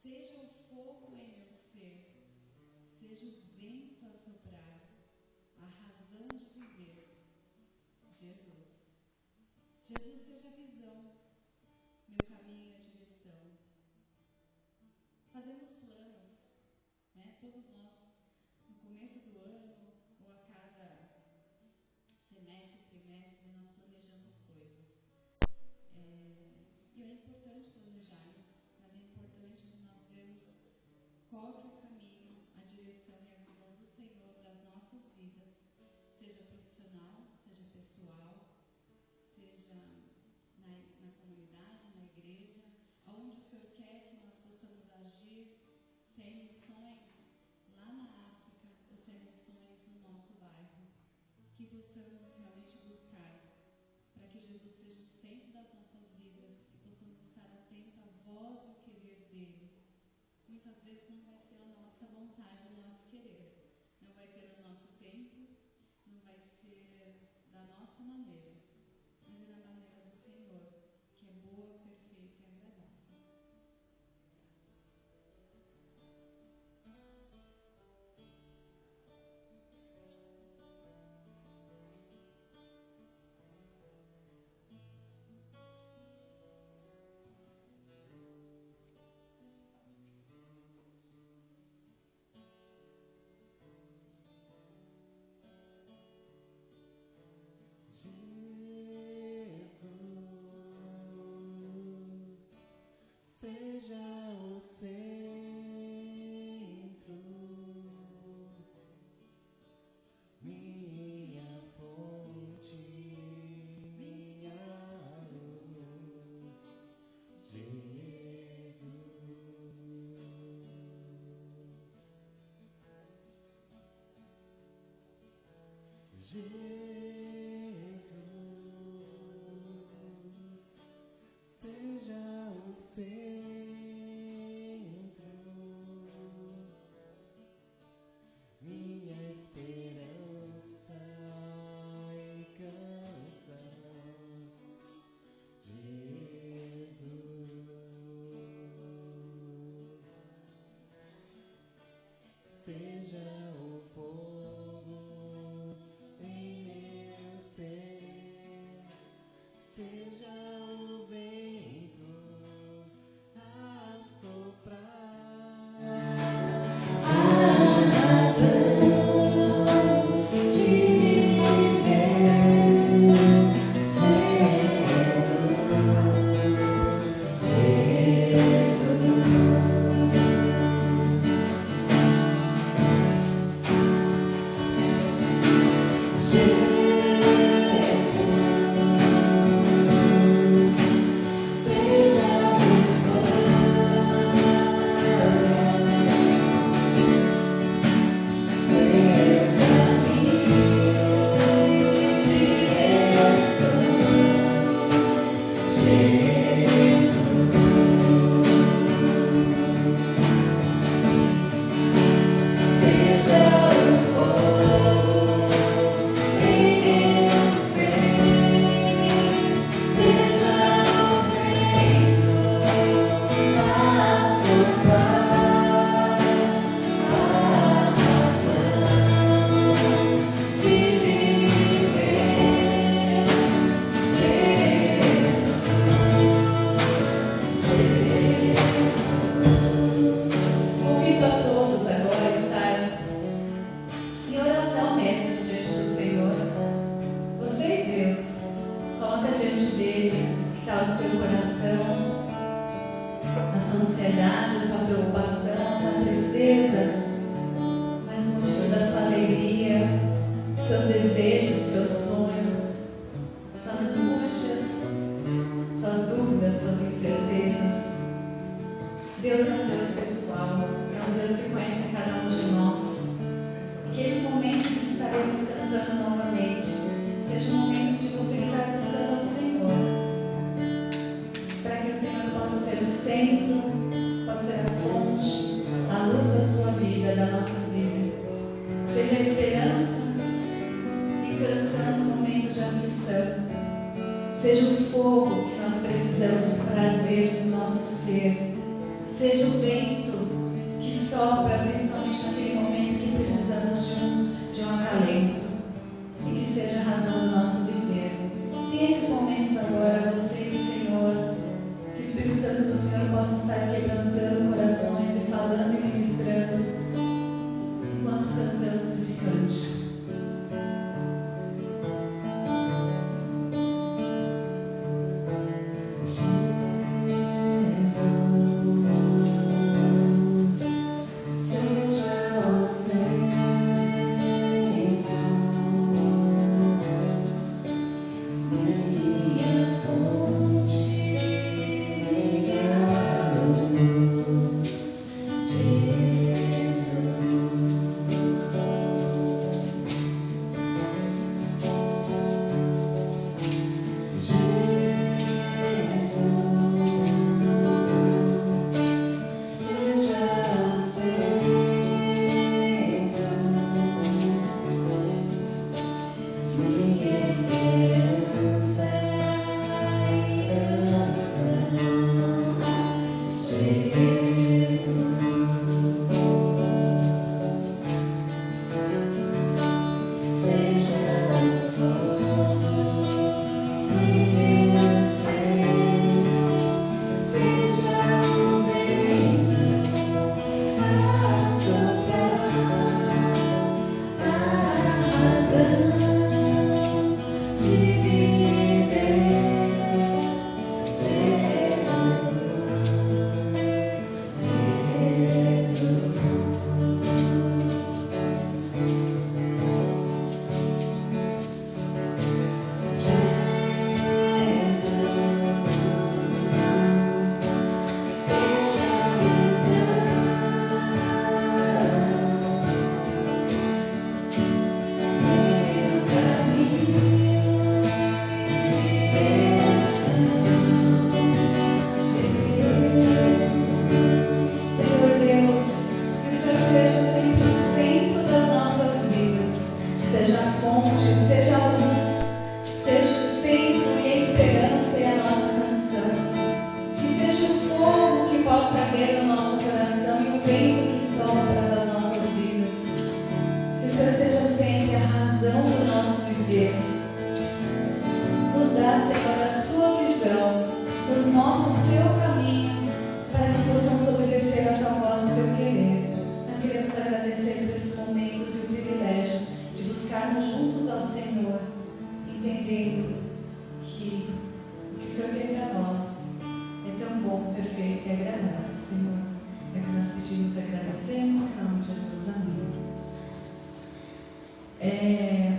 Seja o fogo em meu ser, seja o vento a soprar, a razão de viver. Jesus. Jesus seja a visão, meu caminho e a direção. Fazemos planos, né? Todos nós, no começo do ano, ou a cada semestre, trimestre, nós planejamos coisas. E é importante planejarmos, mas é importante nós vermos qual que é o caminho, a direção e a visão do Senhor para as nossas vidas, seja profissional, seja pessoal, seja na comunidade, na igreja, aonde o Senhor quer que nós possamos agir, se é missões lá na África ou se é missões no nosso bairro, que possamos realmente buscar para que Jesus seja o centro das nossas vidas e possamos estar atentos à voz e ao querer dele. Muitas vezes não vai ser a nossa vontade, o nosso querer, não vai ser o nosso tempo, não vai ser da nossa maneira, mas é da maneira do Senhor, que é boa, perfeita e agradável. Seja o fogo que nós precisamos para arder no nosso ser. seja o vento que sopra, principalmente naquele momento que precisamos de um acalento, e que seja a razão do nosso viver. Tem esses momentos agora, você e o Senhor, que o Espírito Santo do Senhor possa estar quebrantando corações e falando e ministrando enquanto cantamos esse cântico.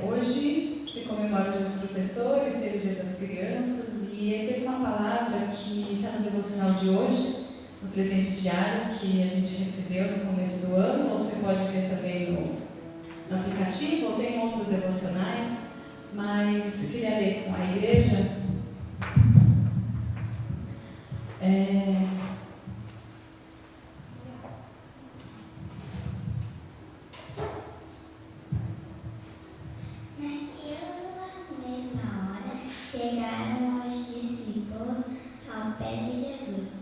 Hoje se comemora o Dia dos Professores, teve o Dia das Crianças, e teve uma palavra que está no devocional de hoje, no presente diário que a gente recebeu no começo do ano, ou você pode ver também no aplicativo, ou tem outros devocionais, mas queria ler com a igreja. Chegaram os discípulos ao pé de Jesus,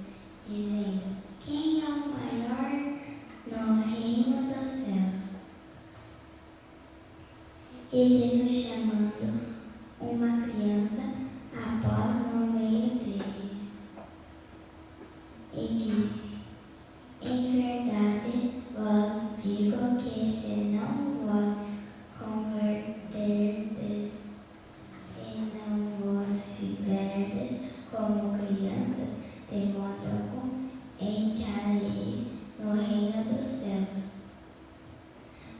dizendo: quem é o maior no reino dos céus? E Jesus, chamando uma criança, a pôs no meio deles e disse: em verdade vos digo que se não vos converterdes fizerdes como crianças, de modo algum entrareis no reino dos céus.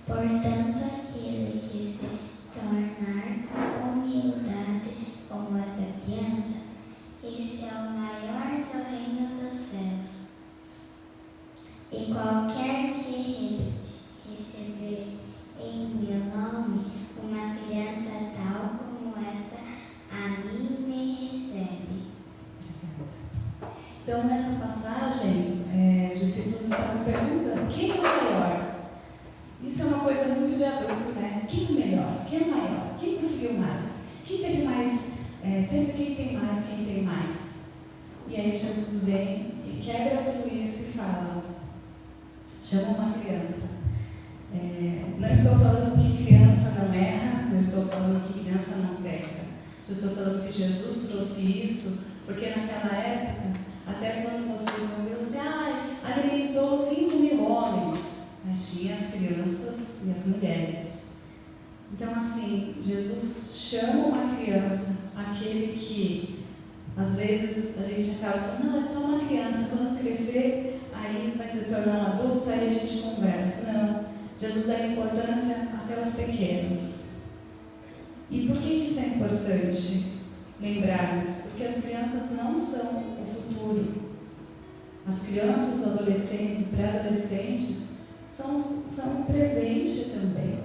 Portanto, aquele que se tornar humildade como essa criança, esse é o maior do reino dos céus. E qualquer que receber em meu nome uma criança tal como esta, a mim me recebe. Então, nessa passagem, os discípulos estavam perguntando: quem é o maior? Isso é uma coisa muito de adulto, né? Quem é o melhor? Quem é o maior? Quem conseguiu mais? Quem teve mais? Sempre quem tem mais, quem tem mais. E aí Jesus vem e quebra tudo isso e fala, chama uma criança. Não estou falando que criança não erra, não estou falando que criança não peca. Só estou falando que Jesus trouxe isso, porque naquela época, até quando vocês vão ver, você alimentou 5.000 homens, mas tinha as crianças e as mulheres. Então, assim, Jesus chama uma criança, aquele que às vezes a gente acaba falando, não, é só uma criança, quando crescer, aí vai se tornar um adulto, aí a gente conversa. Não, Jesus dá importância até aos pequenos. E por que isso é importante lembrarmos? Porque as crianças não são o futuro. As crianças, os adolescentes, os pré-adolescentes são o presente também,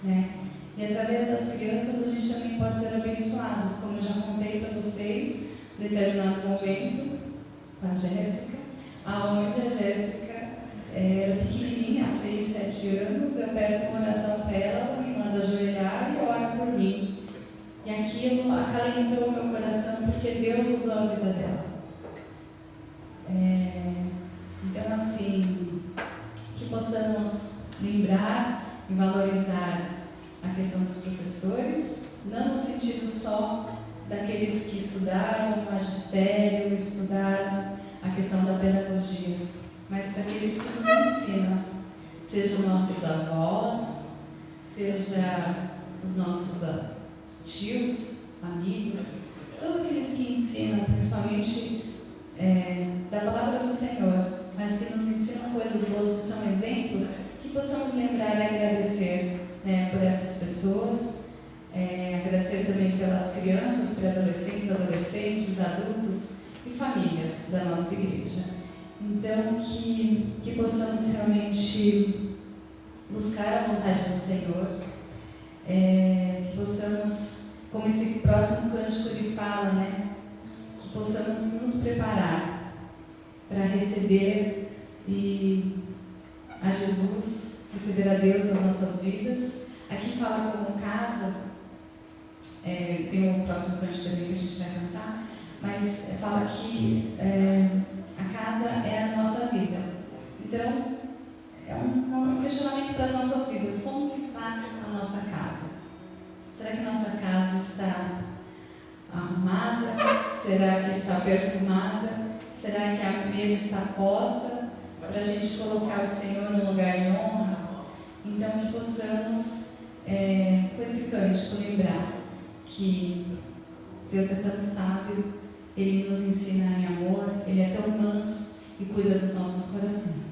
né? E através das crianças a gente também pode ser abençoados, como eu já contei para vocês, em determinado momento, com a Jéssica, aonde a Jéssica era pequenininha, 6, 7 anos, eu peço uma oração para ela, me manda ajoelhar e ora por mim. E aquilo acalentou o meu coração, porque Deus usou a vida dela. Então, assim, que possamos lembrar e valorizar a questão dos professores, não no sentido só daqueles que estudaram o magistério, estudaram a questão da pedagogia, mas para aqueles que nos ensinam, sejam nossos avós, seja os nossos tios, amigos, todos aqueles que ensinam, principalmente da palavra do Senhor, mas que nos ensinam coisas boas, que são exemplos, que possamos lembrar e agradecer, por essas pessoas, agradecer também pelas crianças, pré-adolescentes, adolescentes, adultos e famílias da nossa igreja. Então, que possamos realmente buscar a vontade do Senhor, que possamos, como esse próximo cântico ele fala, que possamos nos preparar para receber a Jesus, receber a Deus nas nossas vidas. Aqui fala como casa, tem um próximo cântico também que a gente vai cantar, mas fala que a casa é a nossa vida. Então, é um questionamento para as nossas vidas. Como que está a nossa casa? Será que nossa casa está arrumada? Será que está perfumada? Será que a mesa está posta para a gente colocar o Senhor no lugar de honra? Então, que possamos, com esse cântico, lembrar que Deus é tão sábio, Ele nos ensina em amor, Ele é tão manso e cuida dos nossos corações.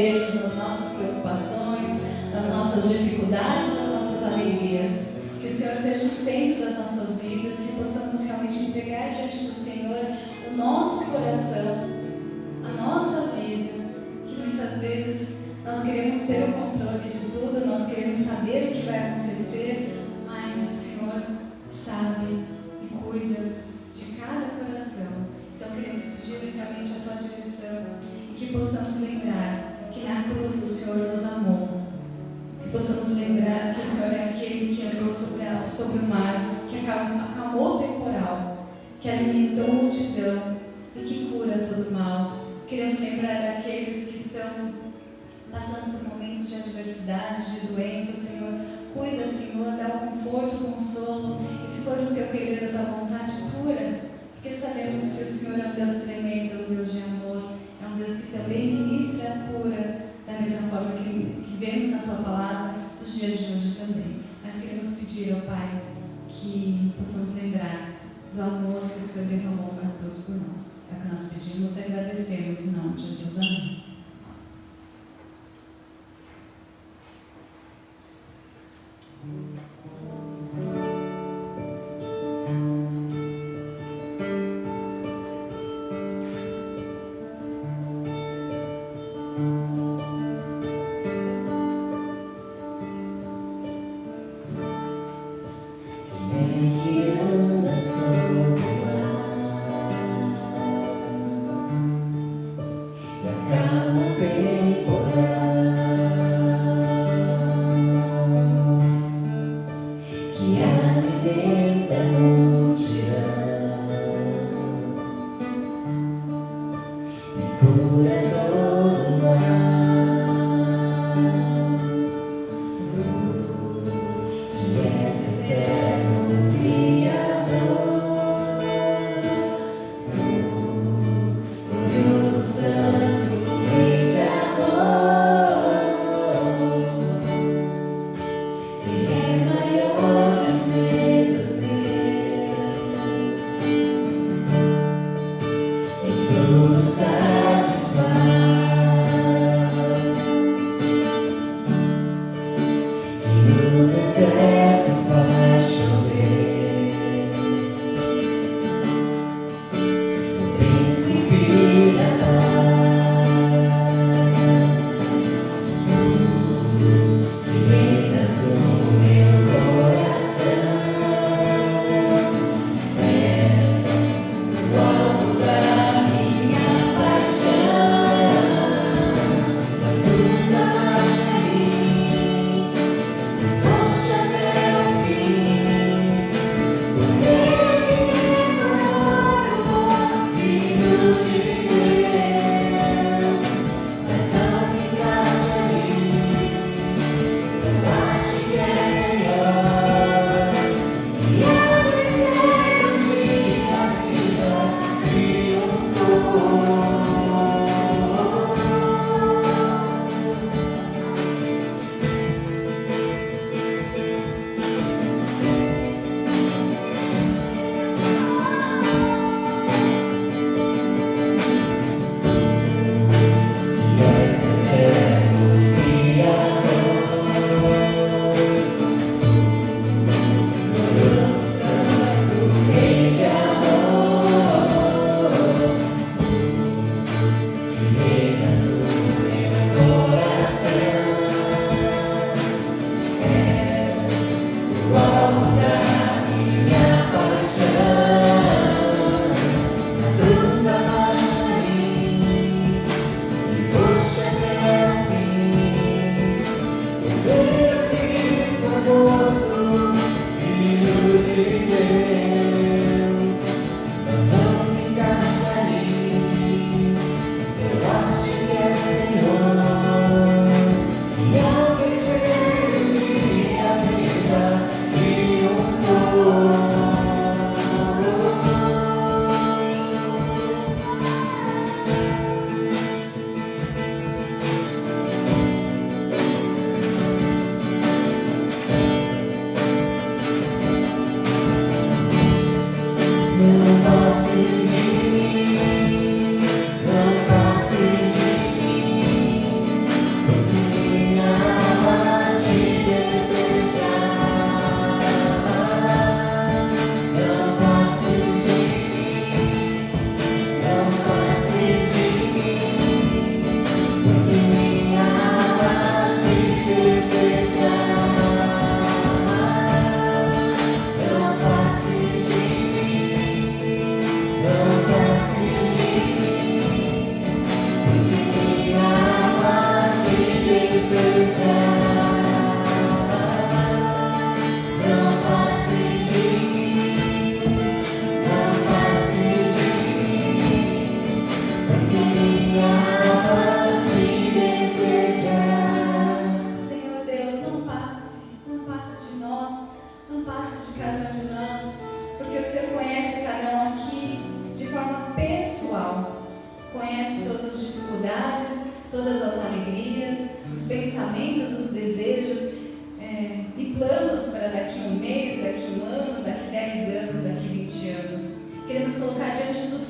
desejos, nas nossas preocupações, nas nossas dificuldades, nas nossas alegrias. Que o Senhor seja o centro das nossas vidas, que possamos realmente entregar diante do Senhor o nosso coração, a nossa vida, que muitas vezes nós queremos ter o controle de tudo, nós queremos saber o que vai acontecer, mas o Senhor sabe e cuida de cada coração. Então queremos pedir realmente a tua direção e que possamos lembrar que na cruz o Senhor nos amou, que possamos lembrar que o Senhor é aquele que andou sobre o mar, que acalmou o temporal, que alimentou a multidão e que cura todo o mal. Queremos lembrar daqueles que estão passando por momentos de adversidade, de doença, Senhor. Cuida, Senhor, dá o conforto, o consolo. E se for o teu querer, a tua vontade, cura. Porque sabemos que o Senhor é um Deus tremendo, um Deus de amor. É um Deus que também ministra a cura, da mesma forma que vemos na tua palavra, nos dias de hoje também. Mas queremos pedir ao Pai que possamos lembrar do amor que o Senhor derramou na cruz por nós. É o que nós pedimos e agradecemos em nome de Jesus. Amém.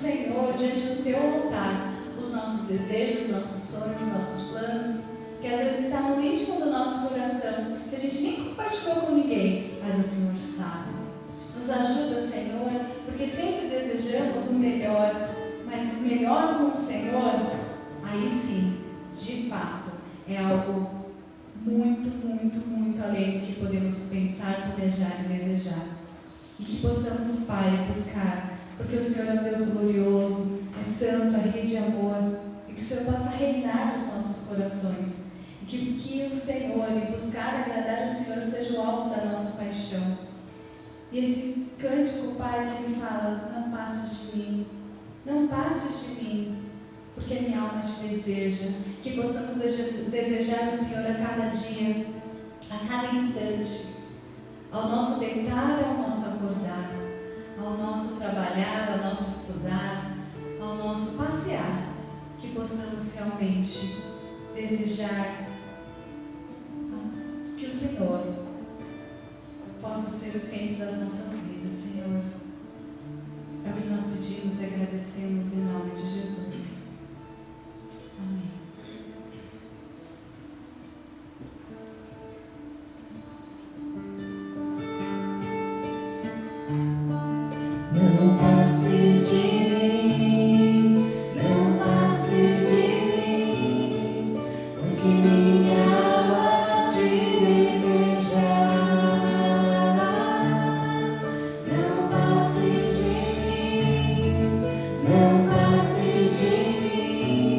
Senhor, diante do teu altar, os nossos desejos, nossos sonhos, nossos planos, que às vezes está no íntimo do nosso coração, que a gente nem compartilhou com ninguém, mas o Senhor sabe. Nos ajuda, Senhor, porque sempre desejamos o melhor, mas o melhor com o Senhor, aí sim, de fato, é algo muito, muito, muito além do que podemos pensar, planejar e desejar. E que possamos, Pai, buscar, porque o Senhor é um Deus glorioso, é santo, é rei de amor, e que o Senhor possa reinar nos nossos corações. E que o Senhor, e buscar agradar o Senhor, seja o alvo da nossa paixão. E esse cântico, Pai, que me fala, não passes de mim, não passes de mim, porque a minha alma te deseja. Que possamos desejar o Senhor a cada dia, a cada instante, ao nosso deitar, ao nosso acordar, ao nosso trabalhar, ao nosso estudar, ao nosso passear. Que possamos realmente desejar que o Senhor possa ser o centro das nossas vidas, Senhor. É o que nós pedimos e agradecemos em nome de Jesus. Amém. Não passes de mim, não passes de mim, porque minha alma te deseja. Não passes de mim, não passes de mim,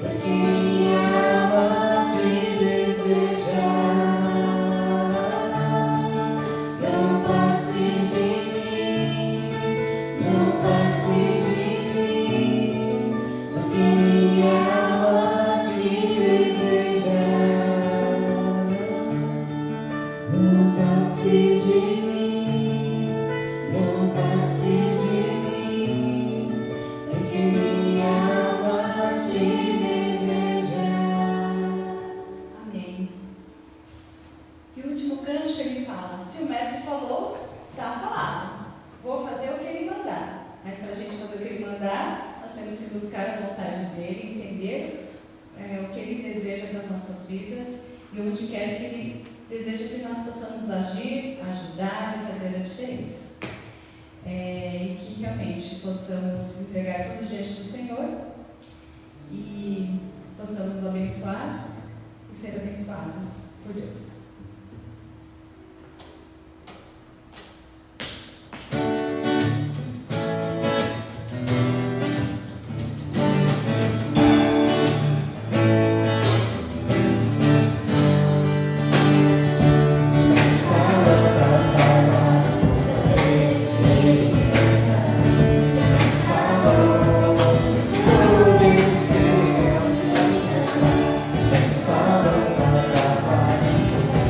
porque minha alma te deseja. Não passes de mim, não passes de mim, porque minha alma te deseja. Não passes de mim, não passes de mim, porque minha alma te deseja. Amém. E o último cântico ele fala: se o mestre falou, está falado. Vou fazer o que ele mandar. Mas para a gente fazer o que ele mandar, nós temos que buscar a vontade dele, entender o que ele deseja para as nossas vidas e onde quer que ele deseja que nós possamos agir, ajudar e fazer a diferença. E que realmente possamos entregar tudo diante do Senhor e possamos abençoar e ser abençoados por Deus. Não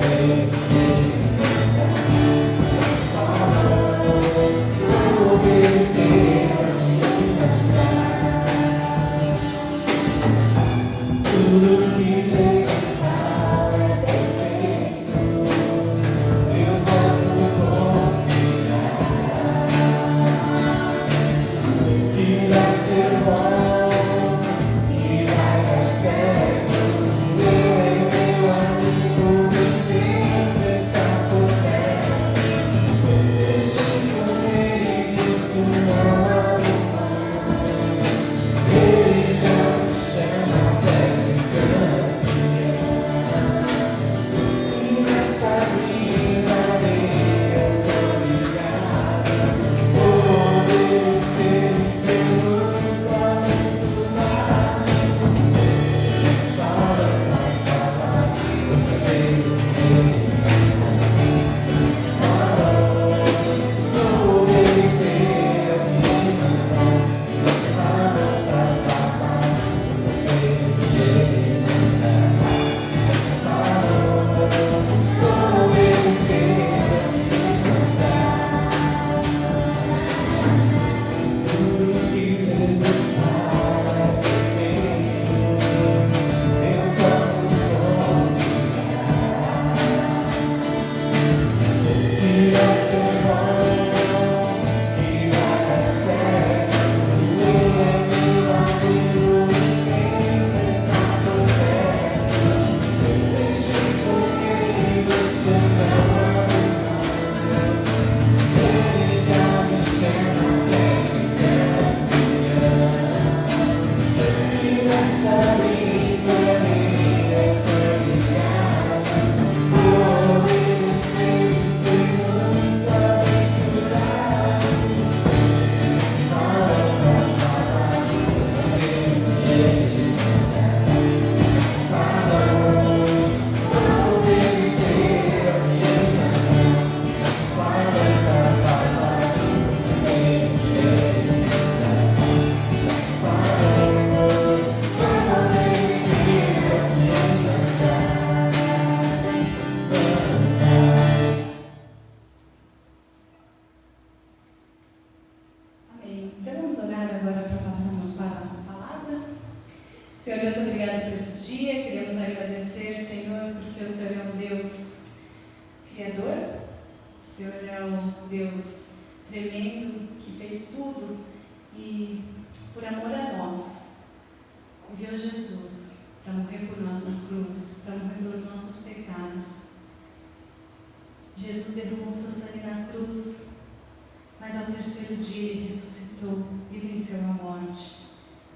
porque o Senhor é um Deus criador, o Senhor é um Deus tremendo, que fez tudo e, por amor a nós, enviou Jesus para morrer por nós na cruz, para morrer pelos nossos pecados. Jesus derramou seu sangue na cruz, mas ao terceiro dia Ele ressuscitou e venceu a morte.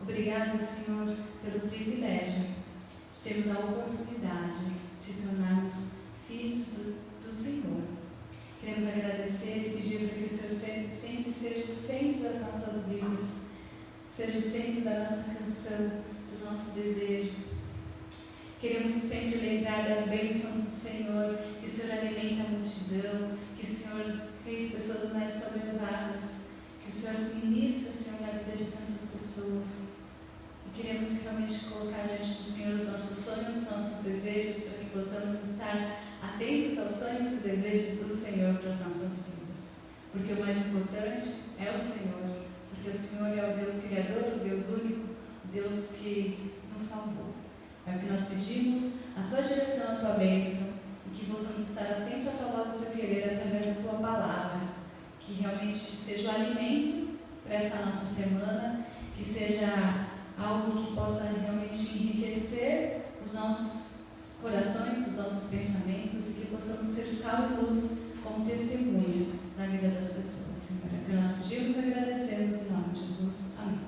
Obrigado, Senhor, pelo privilégio de termos a oportunidade de se tornarmos filhos do Senhor. Queremos agradecer e pedir para que o Senhor sempre seja o centro das nossas vidas, seja o centro da nossa canção, do nosso desejo. Queremos sempre lembrar das bênçãos do Senhor, que o Senhor alimenta a multidão, que o Senhor fez pessoas mais sobre as águas, que o Senhor ministra, Senhor, na vida de tantas pessoas. E queremos realmente colocar diante do Senhor os nossos sonhos, os nossos desejos, para que possamos estar atentos aos sonhos e desejos do Senhor para as nossas vidas. Porque o mais importante é o Senhor, porque o Senhor é o Deus Criador, o Deus único, o Deus que nos salvou. É o que nós pedimos, a Tua direção, a Tua bênção, e que possamos estar atentos à Tua voz e Teu querer através da Tua palavra, que realmente seja o alimento para essa nossa semana, que seja algo que possa realmente enriquecer os nossos corações, os nossos pensamentos, e que possamos ser sal e luz como testemunho na vida das pessoas, Senhor. É o que nós pedimos e agradecemos em nome de Jesus. Amém.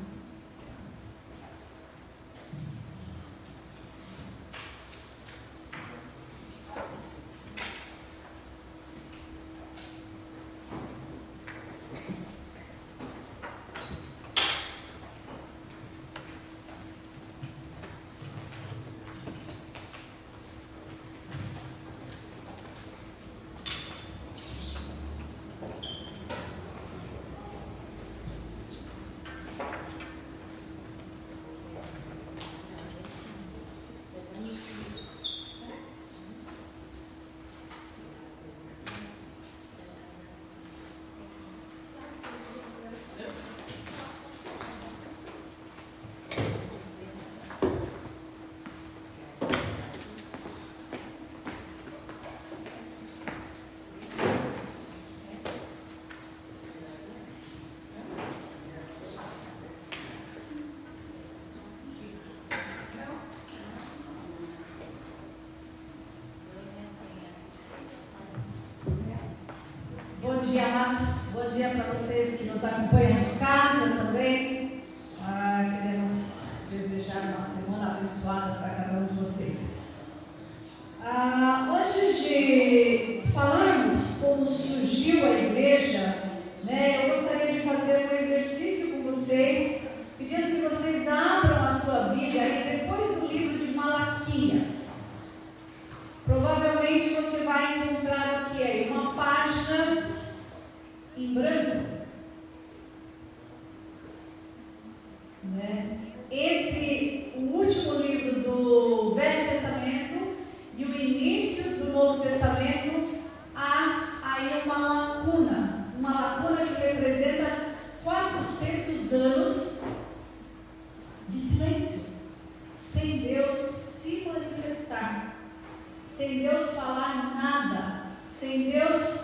Bom dia, amados. Bom dia para vocês que nos acompanham de casa também. Queremos desejar uma semana abençoada para cada um de vocês. Antes de falarmos como surgiu a igreja, eu gostaria de fazer um exercício com vocês, pedindo que vocês abram a sua Bíblia aí depois do livro de Malaquias. Provavelmente você vai encontrar aqui aí uma página em branco, entre o último livro do Velho Testamento e o início do Novo Testamento. Há aí uma lacuna que representa 400 anos de silêncio, sem Deus se manifestar, sem Deus falar nada, sem Deus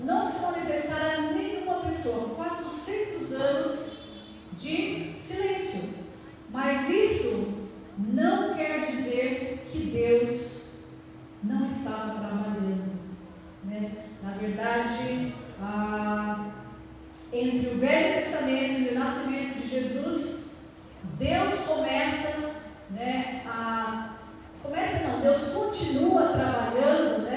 não se manifestar a nenhuma pessoa. 400 anos de silêncio. Mas isso não quer dizer que Deus não estava trabalhando, Na verdade, entre o Velho Testamento e o nascimento de Jesus, Deus Deus continua trabalhando,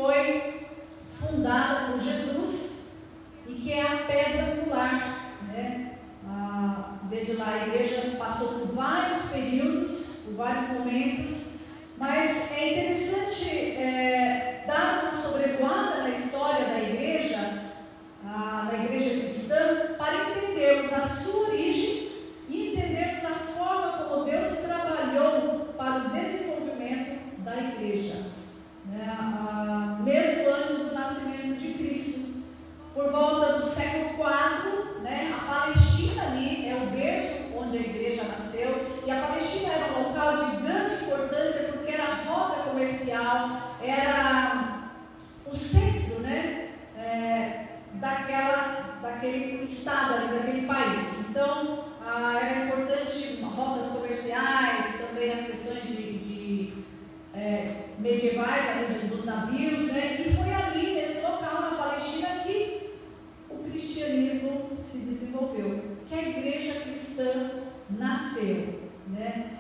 foi fundada por Jesus e que é a pedra angular, né? Desde lá a igreja passou por vários períodos, por vários momentos, mas é interessante dar uma sobrevoada na história da igreja, na igreja cristã, para entendermos a sua origem e entendermos a forma como Deus trabalhou para o desenvolvimento da igreja, né? Mesmo antes do nascimento de Cristo, por volta do século IV, né, a Palestina ali é o berço onde a igreja nasceu, e a Palestina era um local de grande importância porque era a rota comercial, era o centro, né, daquele estado ali, daquele país. Então, era importante rotas comerciais, também as questões medievais ali dos navios, né? E foi ali, nesse local, na Palestina, que o cristianismo se desenvolveu, que a igreja cristã nasceu, né?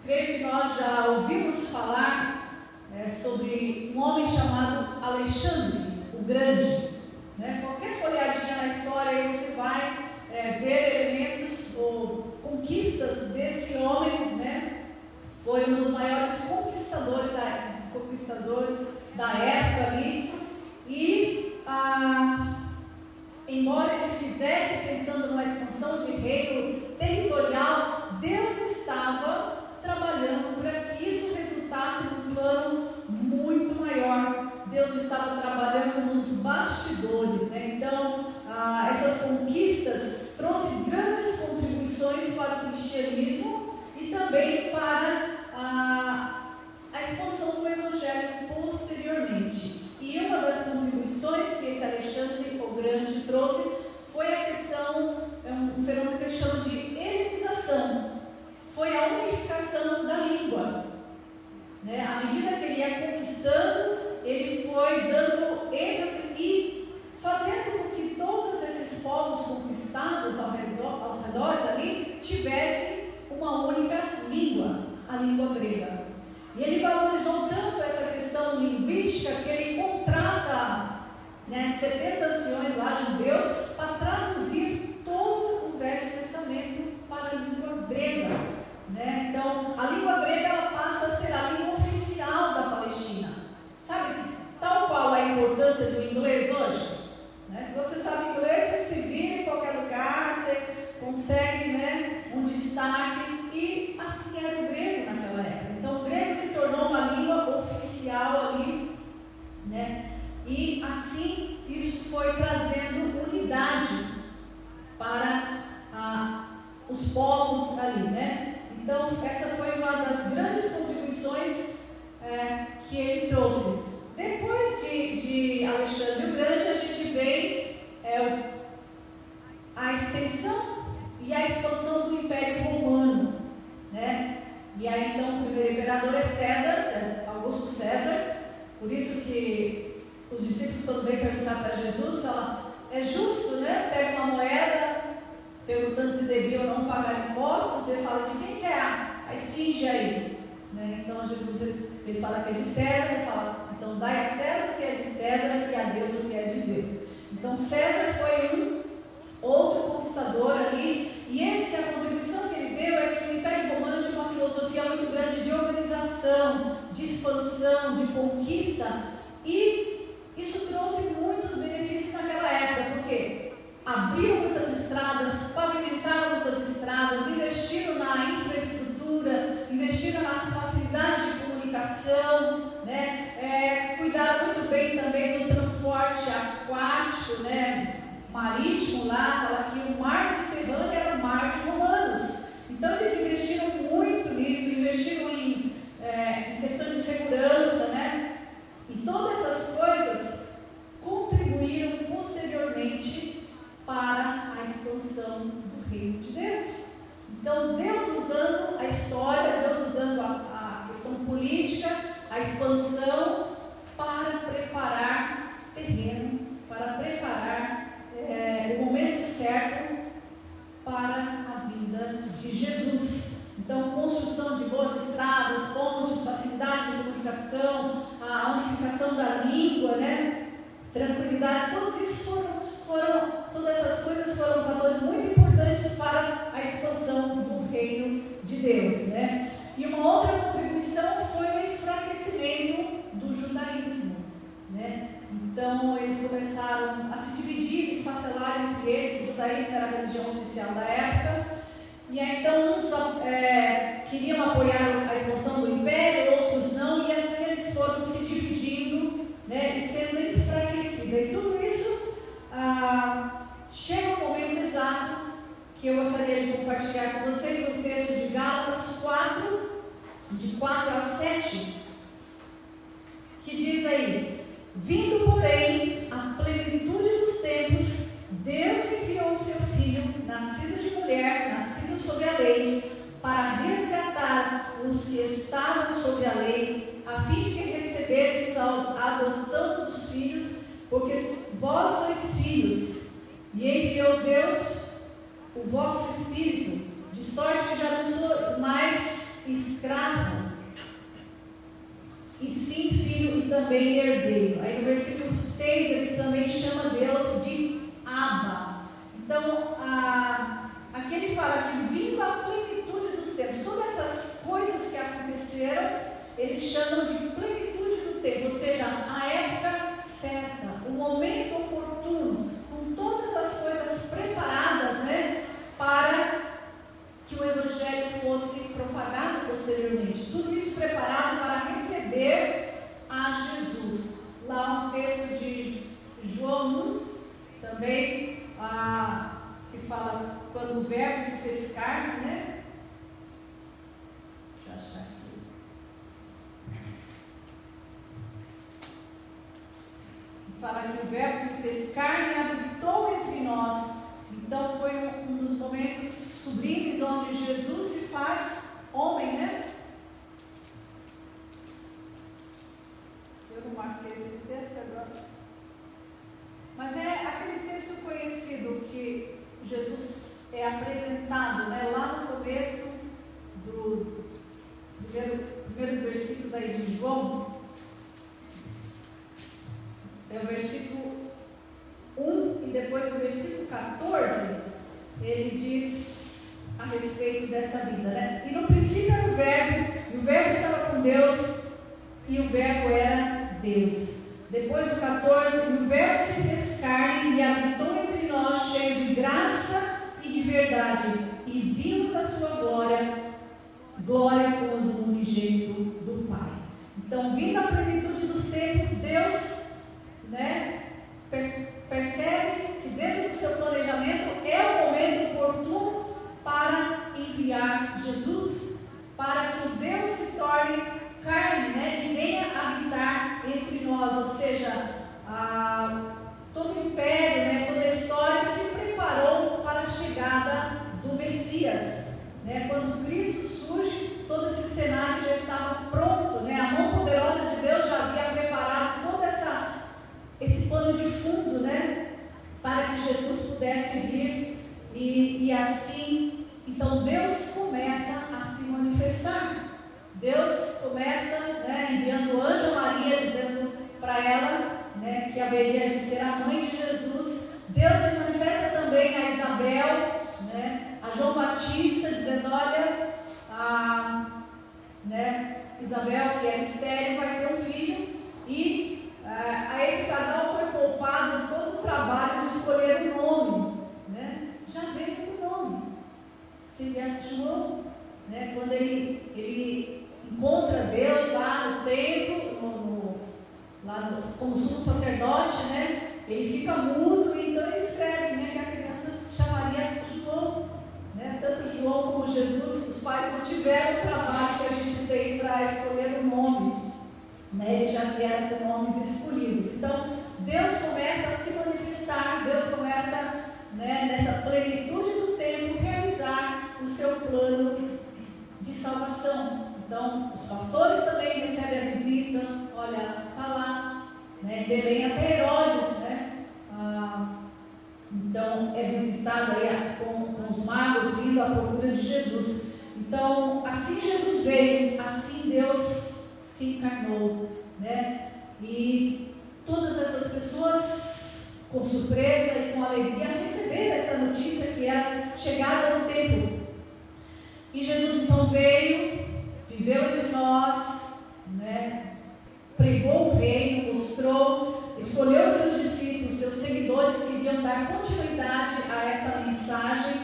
Creio que nós já ouvimos falar sobre um homem chamado Alexandre o Grande, né? Qualquer folhadinha na história aí você vai ver elementos ou conquistas desse homem, né? Foi um dos maiores conquistadores da época ali, e embora ele fizesse pensando numa expansão de reino territorial, Deus estava trabalhando para que isso resultasse num plano muito maior. Deus estava trabalhando nos bastidores, né? Então, essas conquistas trouxe grandes contribuições para o cristianismo e também para a expansão do Evangelho posteriormente. E uma das contribuições que esse Alexandre o Grande trouxe foi a questão, um fenômeno que ele chama de helenização. Foi a unificação da língua, né? À medida que ele ia conquistando, ele foi dando ênfase e fazendo com que todos esses povos conquistados aos redores ali tivessem uma única língua, a língua grega. E ele valorizou tanto essa questão linguística que ele contrata 70 anciões lá, judeus, para traduzir todo o Velho Testamento para a língua grega, né? Então, a língua grega ela passa a ser a língua oficial da Palestina. Sabe, tal qual é a importância do inglês hoje? Né? Se você sabe inglês, você se vira em qualquer lugar, você consegue, né, um destaque, e assim era o grego naquela época. Então, o grego se tornou uma língua oficial ali, né? E assim, isso foi trazendo unidade para os povos ali, né? Então, essa foi uma das grandes contribuições que ele trouxe. Depois de Alexandre o Grande, a gente vê a extensão e a expansão do Império Romano, né? E aí então o primeiro imperador é César, Augusto César. Por isso que os discípulos, quando vêm perguntar para Jesus, falam: é justo, né? Pega uma moeda perguntando se devia ou não pagar impostos. Ele fala: de quem que é a esfinge aí? Né? Então Jesus eles falam que é de César. Ele fala: então dai a César o que é de César e a Deus o que é de Deus. Então César foi um outro conquistador ali, e a contribuição que ele deu é que o Império Romano tinha uma filosofia muito grande de organização, de expansão, de conquista, e isso trouxe muitos benefícios naquela época, porque abriu muitas estradas, pavimentaram muitas estradas, investiram na infraestrutura, investiram nas facilidades de comunicação, né? Cuidaram muito bem também do transporte aquático, né? Marítimo lá, fala que o mar Mediterrâneo era o mar de romanos. Então eles investiram muito nisso, investiram em questão de segurança, né? E todas essas coisas contribuíram posteriormente para a expansão do reino de Deus. Então Deus usando a história, Deus usando a questão política, a expansão para preparar terreno, para preparar o momento certo para a vinda de Jesus. Então, construção de boas estradas, pontes, facilidade de comunicação, a unificação da língua, né? Tranquilidade, todas essas coisas foram fatores muito importantes para a expansão do reino de Deus, né? E uma outra contribuição foi o enfraquecimento do judaísmo, né? Então eles começaram a se dividir, esfacelar entre eles. O judaísmo era a religião oficial da época, e aí então uns queriam apoiar a expansão do império, outros não, e assim eles foram se dividindo, né, e sendo enfraquecidos. E tudo isso chega um momento exato que eu gostaria de compartilhar com vocês o texto de Gálatas 4, de 4 a 7, que diz aí: vindo, porém, a plenitude dos tempos, Deus enviou o seu Filho, nascido de mulher, nascido sob a lei, para resgatar os que estavam sob a lei, a fim de que recebesseis a adoção dos filhos, porque vós sois filhos. E enviou Deus o vosso Espírito, de sorte que já não sois mais escravo, e sim filho e também herdeiro. Aí no versículo 6 ele também chama Deus de Abba. Então aqui ele fala que vindo a plenitude dos tempos, todas essas coisas que aconteceram, eles chamam de plenitude do tempo, ou seja, a época certa, o momento oportuno, com todas as coisas preparadas, né, para que o Evangelho fosse propagado posteriormente. Tudo isso preparado para receber a Jesus. Lá um texto de João 1, também, que fala quando o verbo se fez carne, né? Deixa eu achar aqui. Fala que o verbo se fez carne e habitou entre nós. Então foi um dos momentos sublimes onde Jesus se faz homem, né? Eu não marquei esse texto agora. Mas é aquele texto conhecido que Jesus é apresentado, né? Lá no começo do primeiros versículos aí de João. É o versículo 1 e depois o versículo 14, ele diz a respeito dessa vida, né? E no princípio era o verbo, e o verbo estava com Deus, e o verbo era Deus. Depois do 14, o verbo se fez carne e habitou entre nós, cheio de graça e de verdade, e vimos a sua glória como do unigênito do Pai. Então, vindo a plenitude dos tempos, Deus, né, percebe que dentro do seu planejamento é o momento oportuno para enviar Jesus, para que o Deus se torne carne, né, e venha habitar entre nós. Ou seja, todo o império, né, toda a história se preparou para a chegada do Messias, né? Quando Cristo surge, todo esse cenário já estava pronto, né? A mão poderosa de Deus já havia preparado todo esse pano de fundo, né, para que Jesus pudesse vir e assim, então Deus começa a se manifestar. Deus começa, né, enviando o anjo a Maria, dizendo para ela, né, que haveria de ser a mãe de Jesus. Deus se manifesta também a Isabel, né, a João Batista, dizendo: olha, né, Isabel, que é estéril, vai ter um filho. E a esse casal foi poupado todo o trabalho de escolher o nome, né? Já veio com o nome, seria João, né? Quando ele encontra Deus lá no templo, como sumo sacerdote, né? Ele fica mudo, e então ele escreve, né, que a criança se chamaria João, né? Tanto João como Jesus, os pais não tiveram o trabalho que a gente tem para escolher o nome, né? Eles já vieram com nomes escolhidos. Então Deus começa a se manifestar, Deus começa, né, nessa plenitude do tempo, realizar o seu plano de salvação. Então os pastores também recebem a visita. Olha, está lá, né, em Belém, até Herodes, né? Então é visitado aí com os magos indo à procura de Jesus. Então assim Jesus veio, assim Deus se encarnou, né? E todas essas pessoas, com surpresa e com alegria, receberam essa notícia que era chegada ao templo. E Jesus então veio, viveu entre nós, né? Pregou o reino, mostrou, escolheu os seus discípulos, seus seguidores que iriam dar continuidade a essa mensagem.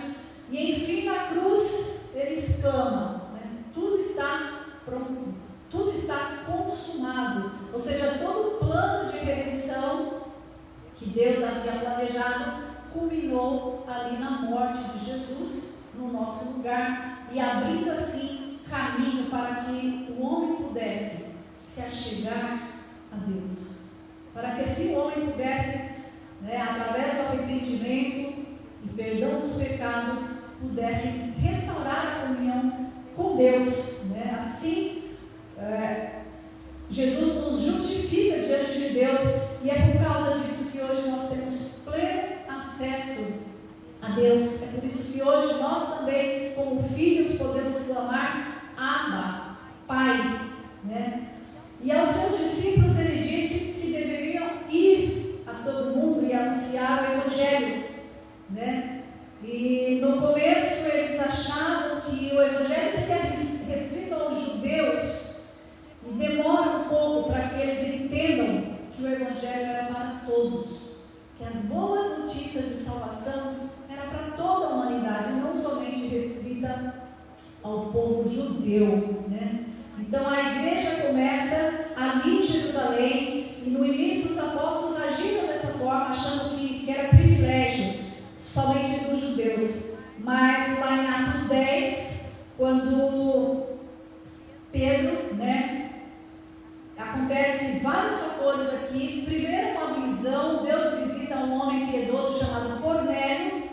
E enfim, na cruz, ele exclama, né? Tudo está pronto, tudo está consumado. Ou seja, todo o plano de redenção que Deus havia planejado culminou ali na morte de Jesus no nosso lugar e abrindo assim caminho para que o homem pudesse se achegar a Deus, para que assim o homem pudesse, né, através do arrependimento e perdão dos pecados, pudesse restaurar a comunhão com Deus, né? Assim, Jesus nos justifica diante de Deus, e é por causa disso que hoje nós temos pleno acesso a Deus. É por isso que hoje nós também, como filhos, podemos clamar Abba, Pai, né? E aos seus discípulos ele disse que deveriam ir a todo mundo e anunciar o Evangelho, né? E no começo eles achavam que o Evangelho seria restrito aos judeus, e demora um pouco para que eles entendam que o Evangelho era para todos, que as boas notícias de salvação era para toda a humanidade, não somente restrita ao povo judeu, né? Então a igreja começa ali em Jerusalém, e no início os apóstolos agiram dessa forma, achando que era privilégio somente dos judeus. Mas lá em Atos 10, quando Pedro, né, acontece vários fatores aqui. Primeiro, uma visão, Deus visita um homem piedoso chamado Cornélio,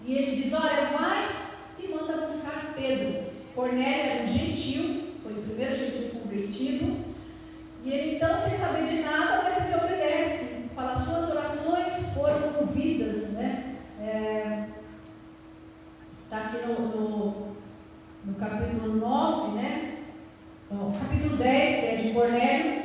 e ele diz: olha, vai e manda buscar Pedro. Cornélio era um gentil, foi o primeiro gentil convertido, e ele então, sem saber de nada, mas ele obedece, fala, suas orações foram ouvidas, né? Está aqui no capítulo 9, né? Então, capítulo 10, que é de Cornélio.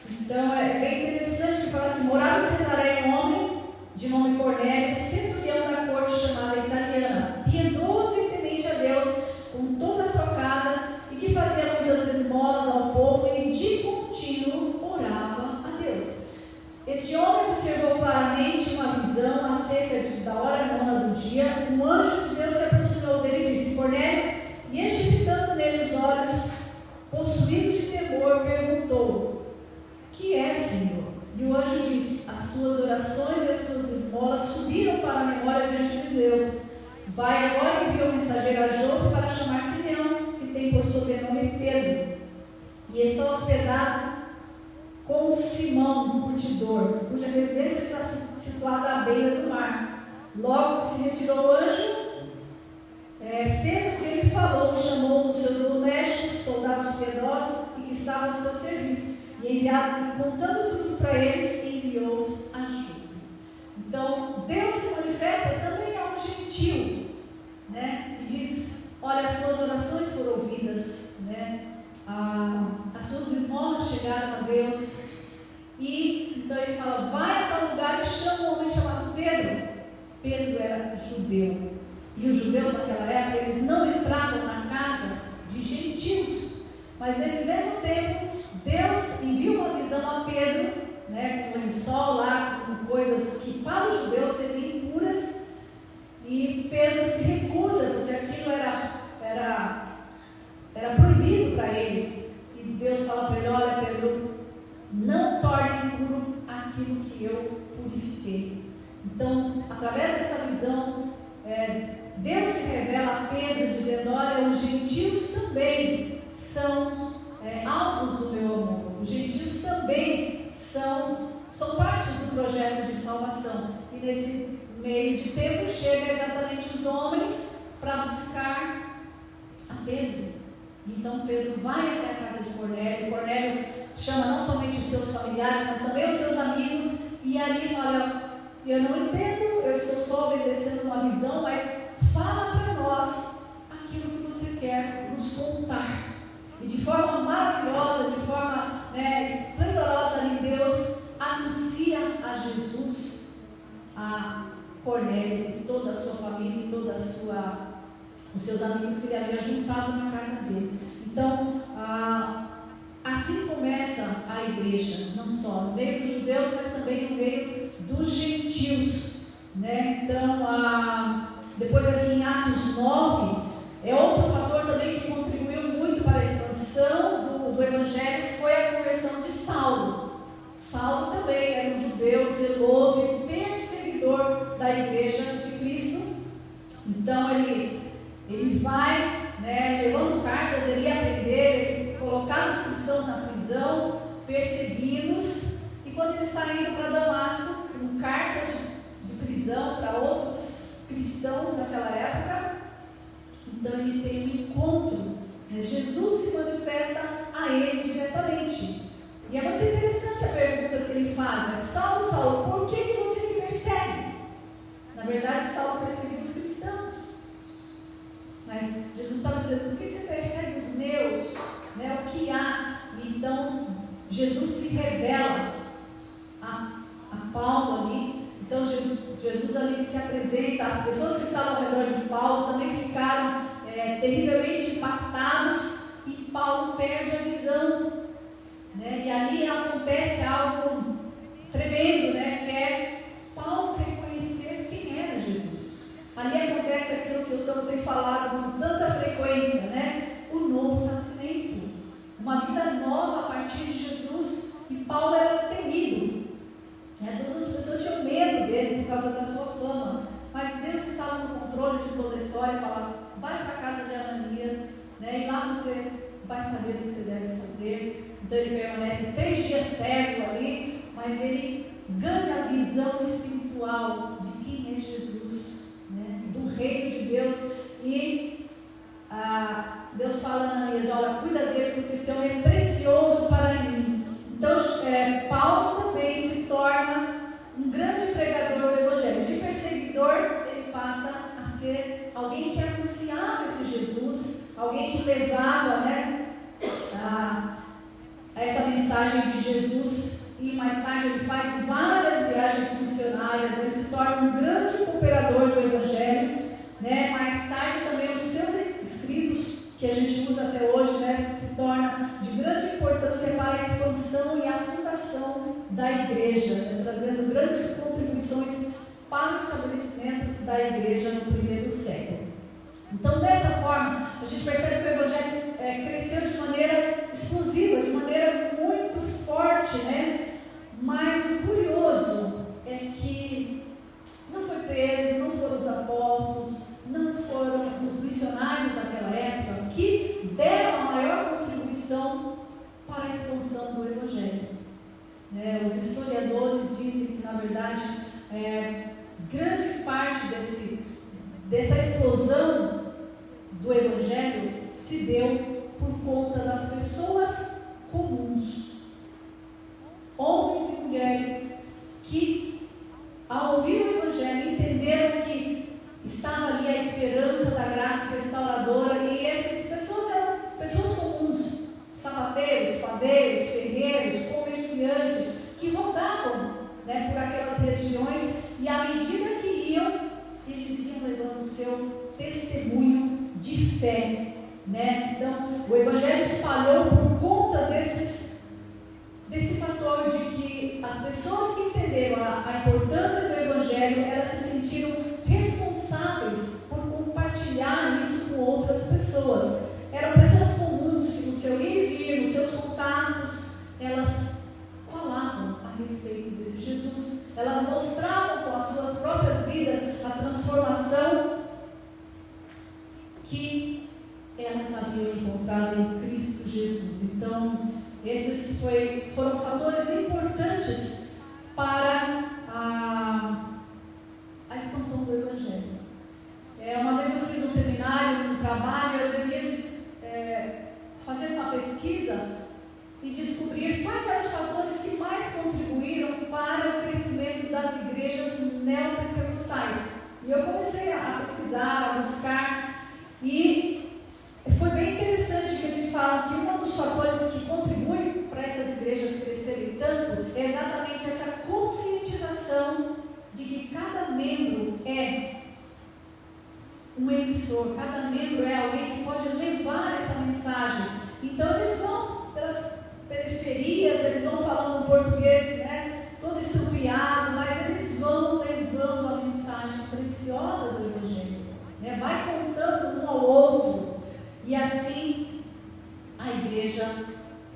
Então é bem interessante que fala assim: morava em Cesareia um homem de nome Cornélio, centurião da corte chamada italiana, piedoso e temente a Deus com toda a sua casa, e que fazia muitas esmolas ao povo e de contínuo orava a Deus. Este homem observou claramente uma visão acerca da hora nona do dia. Um anjo de Deus se aproximou dele e disse: Cornélio. E este, fitando nele os olhos, possuído de temor, perguntou: que é, Senhor? E o anjo disse: as tuas orações e as tuas esmolas subiram para a memória diante de Deus. Vai agora e envia um mensageiro a Jope para chamar Simeão, que tem por sobrenome Pedro, e está hospedado com Simão, do curtidor, cuja residência está situada à beira do mar. Logo se retirou o anjo, fez o que ele falou, chamou os seus domésticos, soldados piedosos e que estavam ao seu serviço, e enviado, contando tudo para eles, enviou-os a Jope. Então, Deus se manifesta também a um gentil, né? E diz: olha, as suas orações foram ouvidas, né? As suas esmolas chegaram a Deus. E então ele fala: vai a tal lugar e chama um homem chamado Pedro. Pedro era judeu, e os judeus naquela época, eles não entravam na casa de gentios. Mas nesse mesmo tempo, Deus envia uma visão a Pedro, né, com lençol lá, com coisas que para os judeus seriam impuras, e Pedro se recusa, porque aquilo era proibido para eles. E Deus fala para ele: olha, Pedro, não torne impuro aquilo que eu purifiquei. Então, através dessa visão, Deus se revela a Pedro, dizendo: olha, os gentios também são alvos do meu amor. Os gentios também são partes do projeto de salvação. E nesse meio de tempo chega exatamente os homens para buscar a Pedro. Então Pedro vai até a casa de Cornélio. Cornélio chama não somente os seus familiares, mas também os seus amigos, e ali fala: eu não entendo, eu estou só obedecendo uma visão, mas fala para nós aquilo que você quer nos contar. E de forma maravilhosa, de forma esplêndida, toda a sua família e toda os seus amigos que ele havia juntado na casa dele. Então, assim começa a igreja, não só no meio dos judeus, mas também no meio dos gentios, né? Então, depois aqui em Atos 9, é outro fator também que contribuiu muito para a expansão do evangelho, foi a conversão de Saulo. Saulo também era um judeu zeloso e perseguidor da igreja de Cristo. Então ele vai, né, levando cartas, ele ia aprender, ele colocava os cristãos na prisão, persegui-los, e quando ele está indo para Damasco, com cartas de prisão para outros cristãos daquela época, então ele tem um encontro, né? Jesus se manifesta a ele diretamente. E é muito interessante a pergunta que ele faz: Saulo, Saulo, por que você me persegue? Na verdade, Saulo perseguiu os cristãos. Mas Jesus estava dizendo: por que você persegue os meus? Né? O que há? E então, Jesus se revela a Paulo ali. Então, Jesus ali se apresenta. As pessoas que estavam ao redor de Paulo também ficaram terrivelmente impactados. E Paulo perde a visão. Né? E ali acontece algo tremendo, né? Que é Paulo reconhecer quem era Jesus. Ali acontece aquilo que o Senhor tem falado com tanta frequência, né? O novo nascimento, uma vida nova a partir de Jesus. E Paulo era temido, né? Todas as pessoas tinham medo dele por causa da sua fama, mas Deus estava no controle de toda a história e falava: vai para a casa de Ananias, né? E lá você vai saber o que você deve fazer. Então ele permanece 3 dias cego ali, mas ele ganha a visão espiritual de quem é Jesus, né? Do reino de Deus. E Deus fala a Ananias: olha, cuida dele, porque esse homem é precioso para mim. Então Paulo também se torna um grande pregador do evangelho. De perseguidor, ele passa a ser alguém que anunciava esse Jesus, alguém que levava, né, essa mensagem de Jesus. E mais tarde ele faz várias viagens missionárias, ele se torna um grande cooperador do evangelho, né? Mais tarde também os seus escritos, que a gente usa até hoje, né, se torna de grande importância para a expansão e a fundação da igreja, né, trazendo grandes contribuições para o estabelecimento da igreja no primeiro século. Então, dessa forma, a gente percebe que o evangelho cresceu de maneira explosiva, de maneira muito forte, né? Mas o curioso é que não foi Pedro, não foram os apóstolos, não foram os missionários daquela época que deram a maior contribuição para a expansão do evangelho. Os historiadores dizem que, na verdade, grande parte dessa explosão do evangelho se deu por conta das pessoas comuns, homens e mulheres que, ao ouvir o evangelho, entenderam que estava ali a esperança da graça restauradora, e essas pessoas eram pessoas comuns, sapateiros, padeiros, ferreiros, comerciantes, que rodavam, né, por aquelas regiões, e à medida que iam, eles iam levando o seu testemunho de fé, né? Então, o evangelho espalhou por conta desse fator de que as pessoas que entenderam a importância do evangelho, elas se sentiram responsáveis por compartilhar isso com outras pessoas. Eram pessoas comuns que, no seu ir e vir, nos seus contatos, elas falavam a respeito desse Jesus. Elas mostravam com as suas próprias vidas a transformação que elas haviam encontrado em Cristo Jesus. Então, esses foram fatores importantes para a expansão do evangelho. Uma vez eu fiz um seminário, um trabalho, eu devia fazer uma pesquisa e descobrir quais eram os fatores que mais contribuíram para o crescimento das igrejas neopentecostais. E eu comecei a pesquisar, a buscar, e foi bem interessante que eles falam que um dos fatores que contribui para essas igrejas crescerem tanto é exatamente essa consciência defensor, cada membro é alguém que pode levar essa mensagem. Então eles vão pelas periferias, eles vão falando um português, né, todo estrupiado, mas eles vão levando a mensagem preciosa do Evangelho, né, vai contando um ao outro, e assim a igreja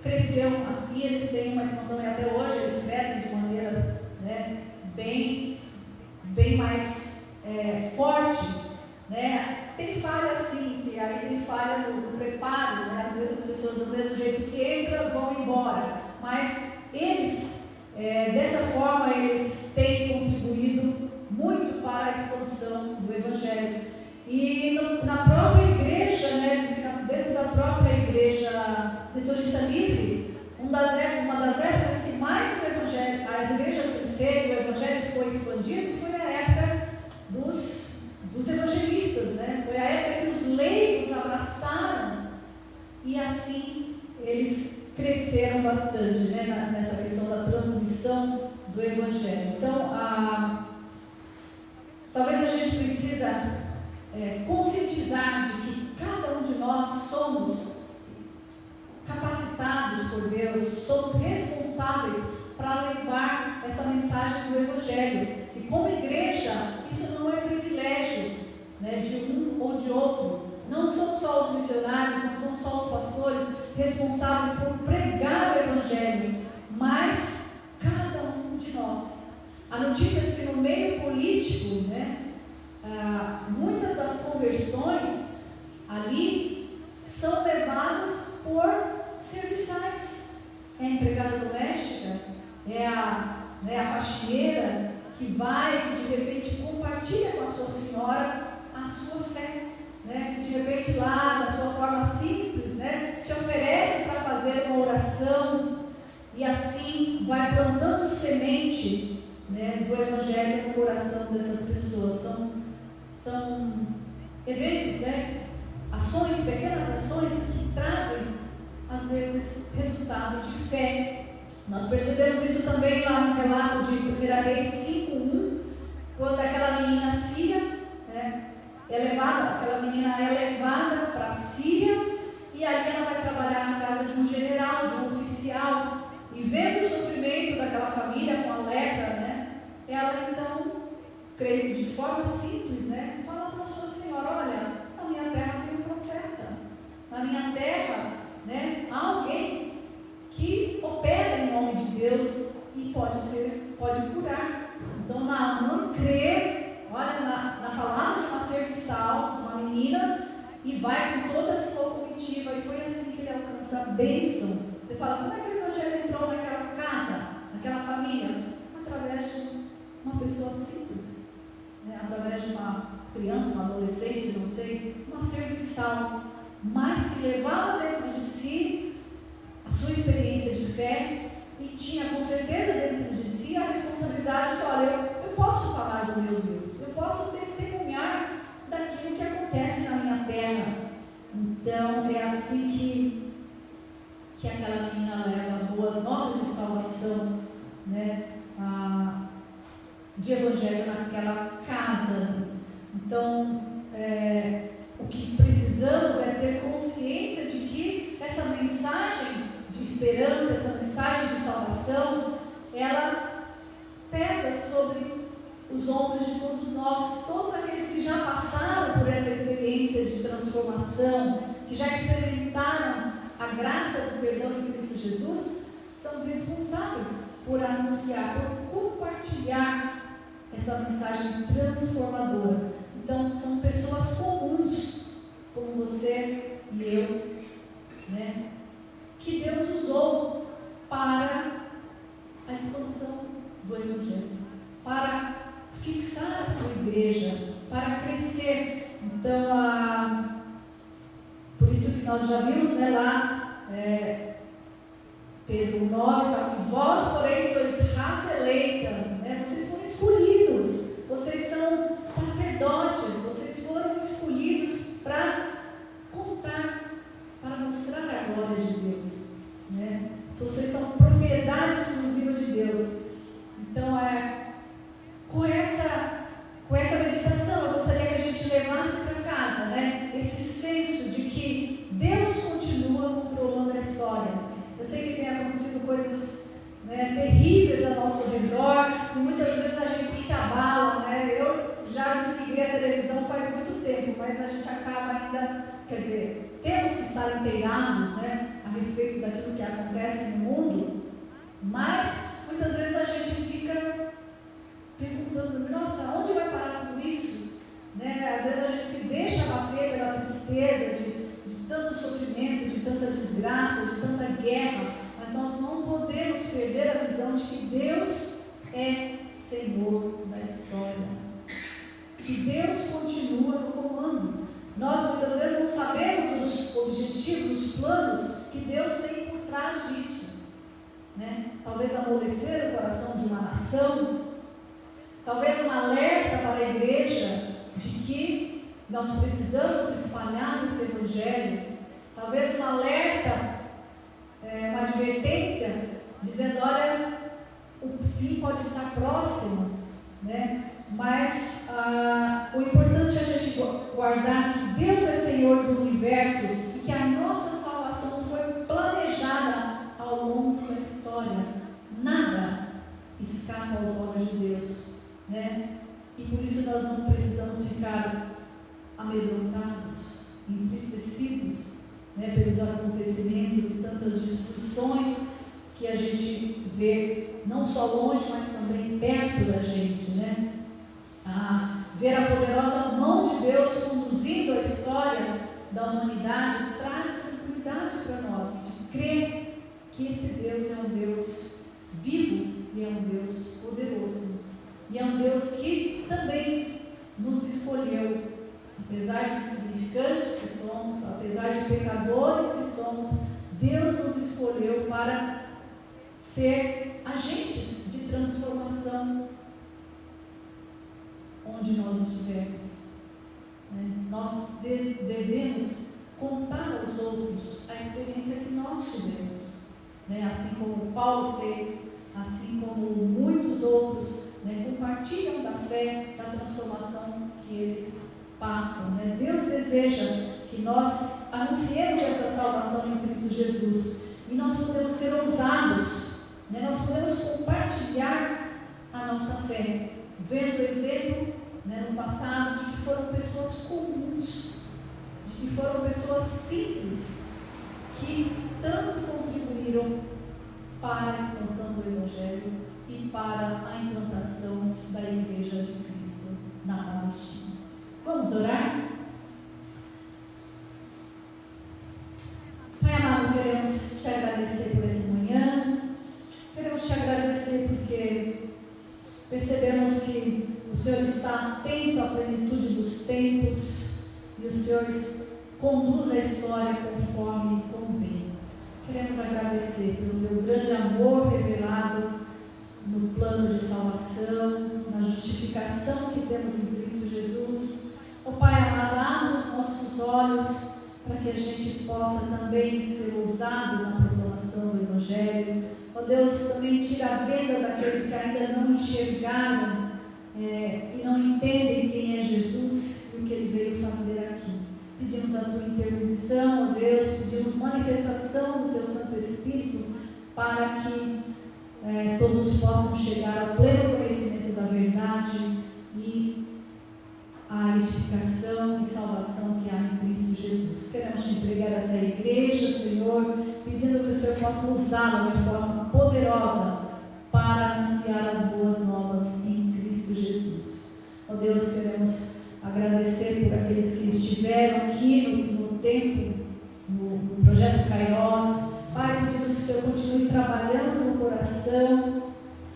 cresceu. Assim eles têm uma expansão, e até hoje eles crescem de maneira, né, bem mais forte, né? Tem falha sim, que aí tem falha no preparo, né? Às vezes as pessoas do mesmo jeito que entram vão embora, mas eles, dessa forma, eles têm contribuído muito para a expansão do Evangelho. E na própria igreja, né, dentro da própria igreja metodista livre, uma das épocas que mais o Evangelho, as igrejas cresceram, o Evangelho foi expandido, foi a época dos evangelistas, né? Foi a época que os leigos abraçaram, e assim eles cresceram bastante, né, nessa questão da transmissão do Evangelho. Então, talvez a gente precisa conscientizar de que cada um de nós somos capacitados por Deus, somos responsáveis para levar essa mensagem do Evangelho. E como igreja, isso não é privilégio, né, de um ou de outro. Não são só os missionários, não são só os pastores responsáveis por pregar o Evangelho, mas cada um de nós. A notícia é que no meio político, né, muitas das conversões ali são levadas por serviçais. É a empregada doméstica, é a faxineira que vai, que de repente compartilha com a sua senhora a sua fé, né? Que de repente lá, da sua forma simples, né, se oferece para fazer uma oração, e assim vai plantando semente, né, do Evangelho no coração dessas pessoas. São eventos, né, ações, pequenas ações que trazem, às vezes, resultado de fé. Nós percebemos isso também lá no relato de 1 Reis 5:1, quando aquela menina síria, né, aquela menina é levada para a Síria, e ali ela vai trabalhar na casa de um general, de um oficial, e vendo o sofrimento daquela família com a lepra, né, ela então, creio de forma simples, né, fala para a sua senhora: olha, na minha terra tem um profeta, na minha terra, né, há alguém que opera em nome de Deus e pode curar. Então Naamã crê, olha, na palavra de uma serviçal, de uma menina, e vai com toda a sua comitiva, e foi assim que ele alcança a bênção. Você fala, como é que o Evangelho entrou naquela casa, naquela família? Através de uma pessoa simples, né? Através de uma criança, uma adolescente, não sei, uma serviçal, mas que levava dentro de si a sua experiência de fé, e tinha com certeza dentro de si a responsabilidade de: olha, eu posso falar do meu Deus, eu posso testemunhar daquilo que acontece na minha terra. Então é assim que aquela menina leva boas novas de salvação, né, de Evangelho naquela casa. Então o que precisamos é ter consciência de que essa mensagem de esperança, essa mensagem de salvação, ela pesa sobre os ombros de todos nós. Todos aqueles que já passaram por essa experiência de transformação, que já experimentaram a graça do perdão de Cristo Jesus, são responsáveis por anunciar, por compartilhar essa mensagem transformadora. Então, são pessoas comuns, como você e eu, né, que Deus usou para a expansão do Evangelho, para fixar a sua igreja, para crescer. Então, por isso que nós já vimos, né, lá, Pedro 9, vós, porém, sois raça eleita, né? Vocês foram escolhidos, vocês são sacerdotes, vocês foram escolhidos para contar, para mostrar a glória de Deus, né? Vocês são propriedade exclusiva de Deus. Então, com essa meditação, eu gostaria que a gente levasse para casa, né? terríveis ao nosso redor, e muitas vezes a gente se abala, né? Eu já desliguei a televisão faz muito tempo, mas a gente acaba ainda, quer dizer, temos que estar inteirados, né, a respeito daquilo que acontece no mundo, mas muitas vezes a gente fica perguntando, nossa, onde vai parar tudo isso? Né? Às vezes a gente se deixa bater pela tristeza de tanto sofrimento, de tanta desgraça, de tanta guerra, mas nós não podemos perder a visão de que Deus é Senhor da história, que Deus continua no comando. Nós muitas vezes não sabemos os objetivos, os planos que Deus tem por trás disso, né? Talvez amolecer o coração de uma nação, talvez um alerta para a igreja de que nós precisamos espalhar esse evangelho, talvez um alerta, uma advertência, dizendo, olha, o fim pode estar próximo, né? Mas o importante é a gente guardar que Deus é Senhor do universo e que a nossa salvação foi planejada ao longo da história. Nada escapa aos olhos de Deus, né? E por isso nós não precisamos ficar amedrontados, entristecidos, né, pelos acontecimentos e tantas destruições que a gente vê, não só longe, mas também perto da gente, né? Ver a poderosa mão de Deus conduzindo a história da humanidade traz tranquilidade para nós, de crer que esse Deus é um Deus vivo e é um Deus poderoso, e é um Deus que também nos escolheu, apesar de insignificantes que somos, apesar de pecadores que somos, Deus nos escolheu para ser agentes de transformação onde nós estivermos. Nós devemos contar aos outros a experiência que nós tivemos, assim como Paulo fez, assim como muitos outros compartilham da fé, da transformação que eles passam. Deus deseja que nós anunciemos essa salvação em Cristo Jesus, e nós podemos ser ousados, nós podemos compartilhar a nossa fé, vendo o exemplo no passado de que foram pessoas comuns, de que foram pessoas simples, que tanto contribuíram para a expansão do Evangelho e para a implantação da Igreja de Cristo na Palestina. Vamos orar? Pai amado, queremos te agradecer por essa manhã, queremos te agradecer porque percebemos que o Senhor está atento à plenitude dos tempos e o Senhor conduz a história conforme convém. Queremos agradecer pelo teu grande amor revelado no plano de salvação, na justificação que temos em Cristo Jesus. Ó Pai amado, abre os nossos olhos para que a gente possa também ser ousados na proclamação do Evangelho. Ó Deus, também tira a venda daqueles que ainda não enxergaram e não entendem quem é Jesus e o que Ele veio fazer aqui. Pedimos a Tua intervenção, ó Deus, pedimos manifestação do Teu Santo Espírito para que todos possam chegar ao pleno conhecimento da verdade e a edificação e salvação que há em Cristo Jesus. Queremos te entregar essa igreja, Senhor, pedindo que o Senhor possa usá-la de forma poderosa para anunciar as boas novas em Cristo Jesus. Ó Deus, queremos agradecer por aqueles que estiveram aqui no tempo, no projeto Kairos. Pai, pedimos que o Senhor continue trabalhando no coração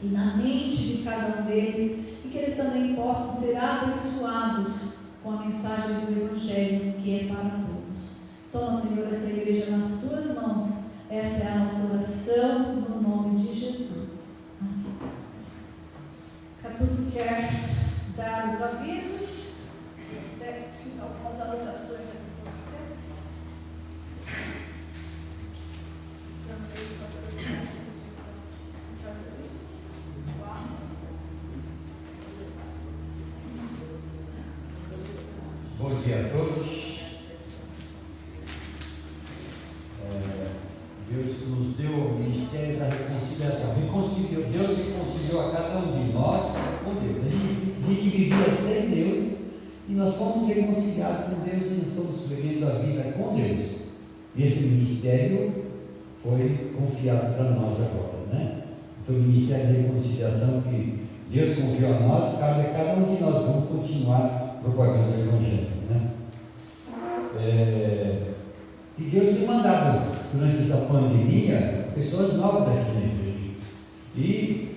e na mente de cada um deles, e que eles também possam ser abençoados com a mensagem do Evangelho, que é para todos. Toma, Senhor, essa igreja nas Tuas mãos. Essa é a nossa oração, no nome de Jesus. Amém. Catuto quer dar os avisos. Até fiz algumas anotações aqui para você. Bom dia a todos. Deus nos deu o ministério da reconciliação, reconciliou vivia sem Deus, e nós fomos reconciliados com Deus e estamos vivendo a vida com Deus. Esse ministério foi confiado para nós agora, né? Então, o ministério de reconciliação que Deus confiou a nós, cabe a cada um de nós vamos continuar propagando o Evangelho, né? E Deus tem mandado, durante essa pandemia, pessoas novas aqui na igreja. E,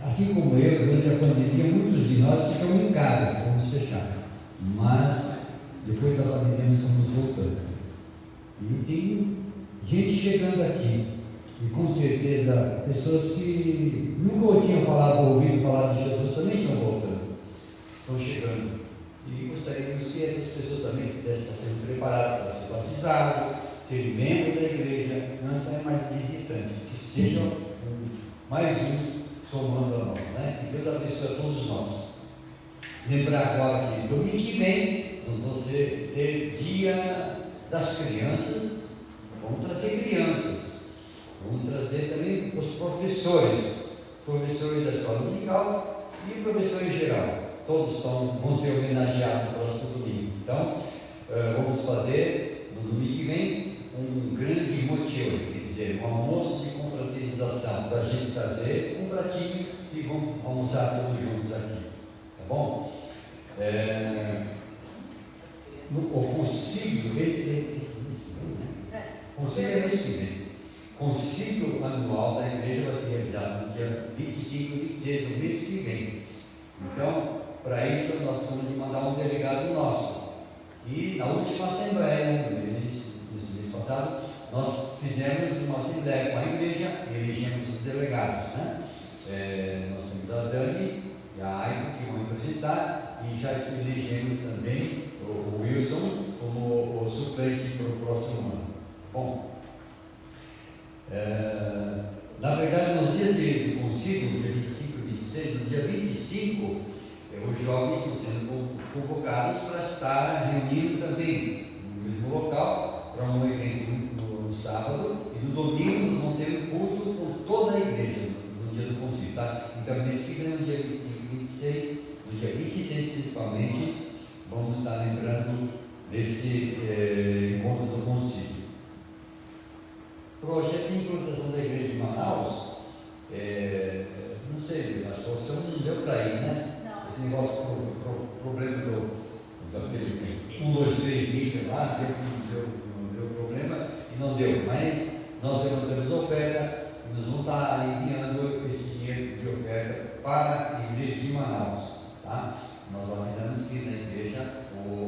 assim como eu, durante a pandemia, muitos de nós ficamos em casa, fomos fechados. Mas, depois da pandemia, nós estamos voltando. E tem gente chegando aqui. E com certeza, pessoas que nunca tinham ouvido falar de Jesus também estão voltando. Estão chegando. E gostaríamos que essas pessoas também pudessem estar sendo preparadas para ser batizadas, serem membros da igreja, não serem mais visitantes, que sejam mais uns somando a nós, né? Que Deus abençoe a todos nós. Lembrar agora que domingo que vem nós vamos ter dia das crianças, vamos trazer crianças, vamos trazer também os professores da escola dominical e professores em geral. Todos vão ser homenageados no próximo domingo. Então, vamos fazer no domingo que vem um grande motivo, quer dizer, um almoço de confraternização, para a gente trazer um pratinho e vamos almoçar todos juntos aqui. Tá bom? O concílio concílio anual da igreja vai ser realizado no dia 25 e 26 do mês que vem. Então, para isso, nós temos de mandar um delegado nosso. E na última assembleia, nesse mês passado, nós fizemos uma assembleia com a igreja e elegemos os delegados, né? Nós temos a Dani e a Aido que vão representar, e já elegemos também o Wilson como o suplente para o próximo ano. Bom, na verdade, nos dias de concílio, dia 25 e 26, no dia 25, os jovens estão sendo convocados para estar reunindo também no mesmo local, para um evento no sábado, e no domingo nós vamos ter um culto com toda a igreja no dia do concílio, tá? Então, nesse que vem, no dia 25 e 26, no dia 26 principalmente, vamos estar lembrando desse encontro do concílio. Projeto de implantação da igreja de Manaus, não sei, a solução não deu para ir, né? Esse negócio, problema daquele 1, 2, 3 mídia lá, deu problema e não deu. Mas nós levantamos oferta e nós vamos estar enviando esse dinheiro de oferta para a igreja de Manaus. Tá? Nós avisamos que na igreja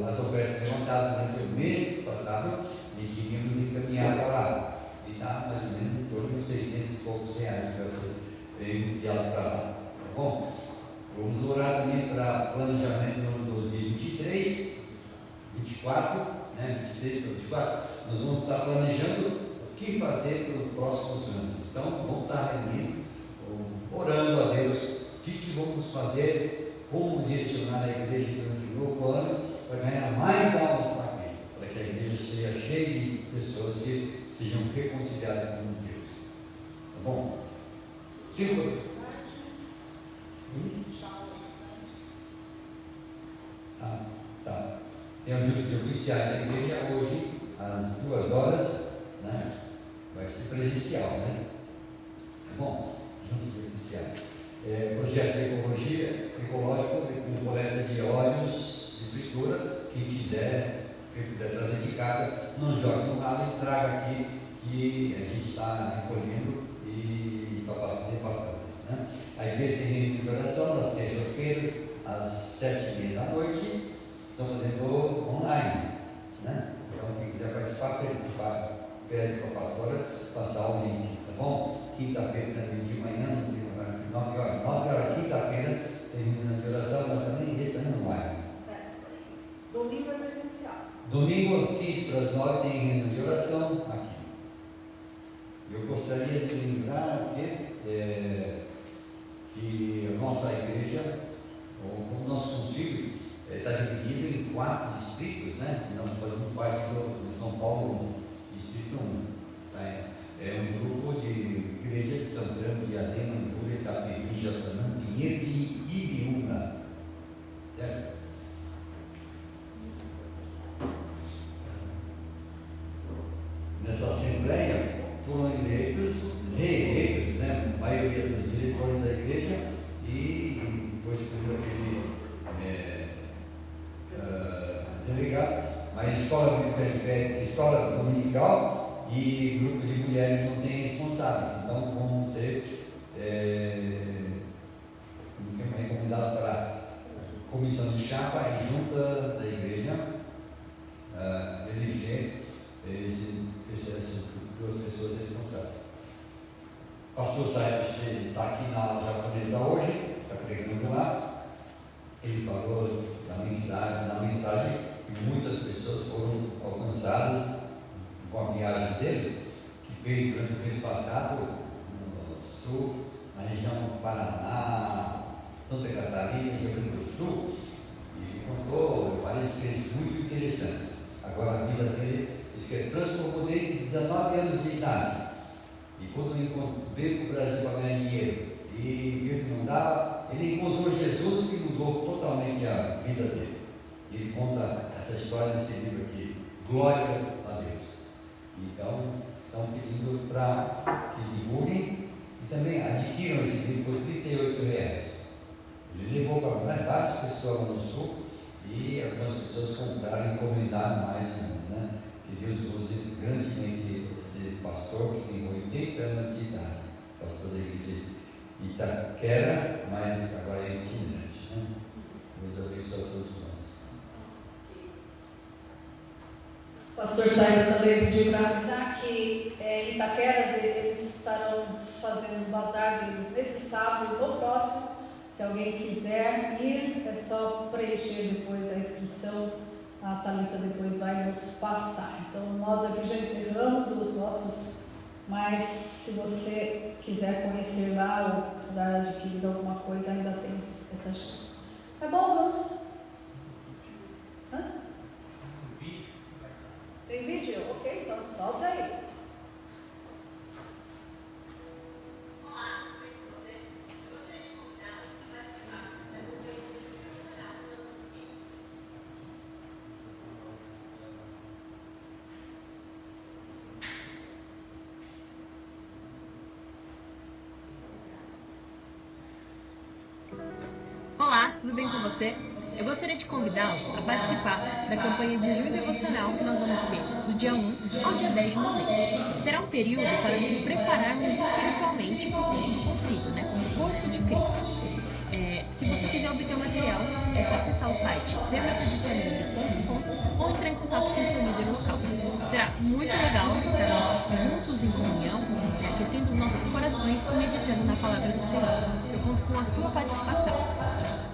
as ofertas levantadas durante o mês passado e tínhamos encaminhado para lá. E está mais ou menos em torno de 600 e poucos reais que vai ser enviado para lá. Tá bom? Vamos orar também para planejamento no ano 2023, 24, né? 26 para 24. Nós vamos estar planejando o que fazer para os próximos anos. Então, vamos estar reunindo, orando a Deus, o que vamos fazer, como direcionar a igreja durante o novo ano, para ganhar mais almas para Cristo, para que a igreja seja cheia de pessoas que sejam reconciliadas com Deus. Tá bom? Cinco. Tá. Tem um juízo oficial da igreja hoje, às 2 horas, né? Vai ser presencial, né? Bom, juntos oficiais. Projeto de ecologia, ecológico, com coleta de óleos de fritura. Quem quiser, quem puder trazer de casa, não jogue no lado e traga aqui, que a gente está recolhendo e está passando isso, né? A igreja tem reunião de oração nas terças-feiras, às 7h30 da noite. Estão fazendo online, né? Então, quem quiser participar, pede para a pastora passar o link, tá bom? Quinta-feira também de manhã, 9 horas, quinta-feira, tem reunião de oração, mas também esse também online. Domingo é presencial. Domingo, 15 para as 9, tem reunião de oração aqui. Eu gostaria de lembrar que a nossa igreja, o nosso concílio, está dividido em 4 distritos, né? Nós fazemos parte de São Paulo, distrito 1. Tá? É um grupo de igreja de Santana, Diadema, Itapemirim, Jaçanã, Pinheiro e Ibiúna. mas escola dominical e grupo de mulheres não tem responsáveis. Então, vamos ser recomendado para comissão de chapa e junta da igreja eleger essas duas pessoas responsáveis. O pastor Said está aqui na aula japonesa hoje, está pregando lá. Ele falou na mensagem que muitas pessoas foram alcançadas com a viagem dele, que fez durante o mês passado no sul, na região do Paraná, Santa Catarina e Rio Grande do Sul, e contou várias experiências muito interessantes. Agora a vida dele diz que ele transformou desde 19 anos de idade. E quando ele veio para o Brasil para ganhar dinheiro e viu que não dava, ele encontrou Jesus que mudou totalmente a vida dele. E ele conta essa história nesse livro aqui, Glória a Deus. Então, estão pedindo para que divulguem e também adquiram esse livro por R$38. Ele levou para várias pessoas no sul e algumas pessoas compraram e encomendaram mais, né? Que Deus use grandemente esse pastor que tem 80 anos de idade, pastor da igreja de Itaquera, mas agora é itinerante, né? Deus abençoe a todos nós. O pastor Saida também pediu para avisar que em Itaquera eles estarão fazendo o bazar deles nesse sábado e no próximo. Se alguém quiser ir, é só preencher depois a inscrição. A Thalita depois vai nos passar. Então, nós aqui já encerramos os nossos, mas se você quiser conhecer lá ou precisar adquirir alguma coisa, ainda tem essa chance. Tá bom, vamos? Hã? Tem vídeo? Ok, então solta aí. Olá, tudo bem com você? Eu gostaria de convidá-los a participar da campanha de junho devocional que nós vamos ter do dia 1 ao dia 10 de novembro. Será um período para nos prepararmos espiritualmente para o tempo do concílio, né? O corpo de Cristo. Se você quiser obter o material, é só acessar o site semeadadeplaneta.com ou entrar em contato com o seu líder local. Será muito legal estarmos juntos em comunhão, aquecendo os nossos corações e meditando na palavra do Senhor. Eu conto com a sua participação.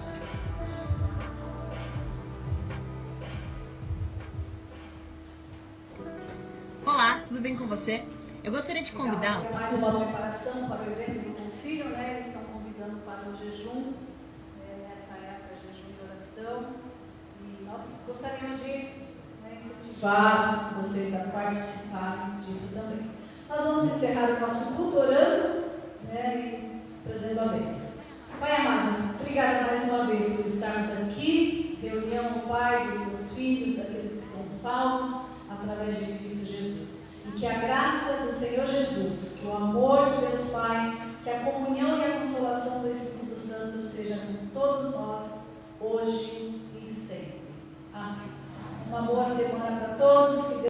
Olá, tudo bem com você? Eu gostaria de convidá-lo. Mais uma preparação para o evento do concílio, né? Eles estão convidando para o jejum, nessa época, jejum de oração. E nós gostaríamos de incentivar vocês a participarem disso também. Nós vamos encerrar o nosso culto orando, e trazendo a bênção. Pai amado, obrigada mais uma vez por estarmos aqui, reunião do Pai, dos seus filhos, daqueles que são salvos, através de Cristo Jesus. E que a graça do Senhor Jesus, que o amor de Deus Pai,